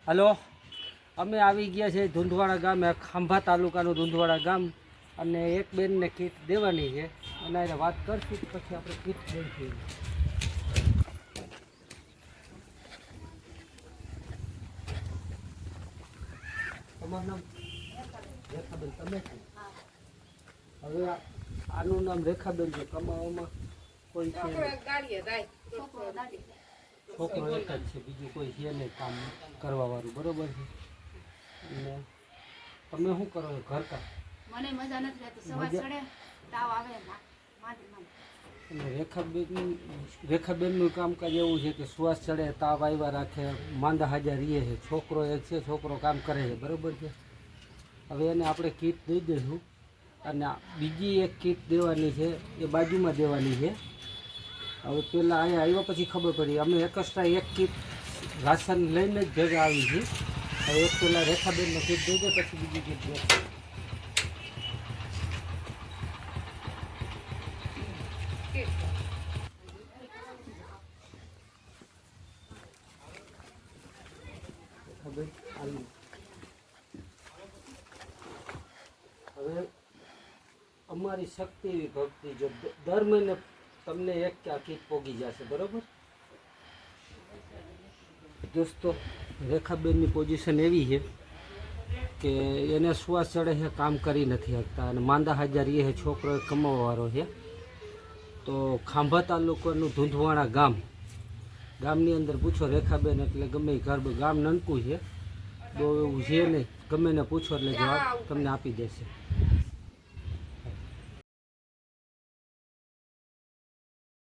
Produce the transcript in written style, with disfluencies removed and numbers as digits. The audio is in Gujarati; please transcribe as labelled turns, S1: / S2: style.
S1: હલો, અમે આવી ગયા છે ધુંધવાડા ગામે, ખાંભા તાલુકાનું ધુંધવાડા ગામ, અને એક બેનને કીટ દેવાની છે અને એને વાત કરશું પછી આપણે કીટ દઈશું. તમારું નામ? રેખાબેન. તમે હવે આનું નામ રેખાબેન છે. કમાવામાં કોઈ છે? છોકરો એક જ છે, બીજું કોઈ છે નહીં કામ કરવાવાળું, બરોબર છે? અને તમે શું કરો છો ઘરકામ?
S2: મને મજા નથી રહેતી, સવાર ચડે તાવ આવે
S1: અને રેખાબેનનું કામકાજ એવું છે કે શ્વાસ ચડે, તાવ આવ્યા રાખે, માંદા હાજર રહીએ છે. છોકરો એક છે, છોકરો કામ કરે છે, બરોબર છે? હવે એને આપણે કીટ દઈ દઈશું અને બીજી એક કીટ દેવાની છે, એ બાજુમાં દેવાની છે. હવે પહેલાં અહીંયા આવ્યા પછી ખબર પડી, અમે એકસ્ટ્રા એક કીટ રાશન લઈને જ ભેગા આવી છીએ. હવે એક પહેલાં રેખાબેનને કીટ દઈ દે, પછી બીજી કીટ દેશે. હવે અમારી શક્તિ એવી ભક્તિ, જો દર મહિને તમને એક કે આ કીટ પોગી જશે, બરોબર દોસ્તો? રેખાબેનની પોઝિશન એવી છે કે એને શ્વાસ ચડે છે, કામ કરી નથી શકતા અને માંદા હાજર એ છે. છોકરો એક કમાવાવાળો છે. તો ખાંભા તાલુકાનું ધુંધવાડા ગામની અંદર પૂછો રેખાબેન એટલે ગમે એ ઘર, ગામ નનકું છે, બહુ એવું છે નહીં, ગમે એને પૂછો એટલે જવાબ તમને આપી દેશે.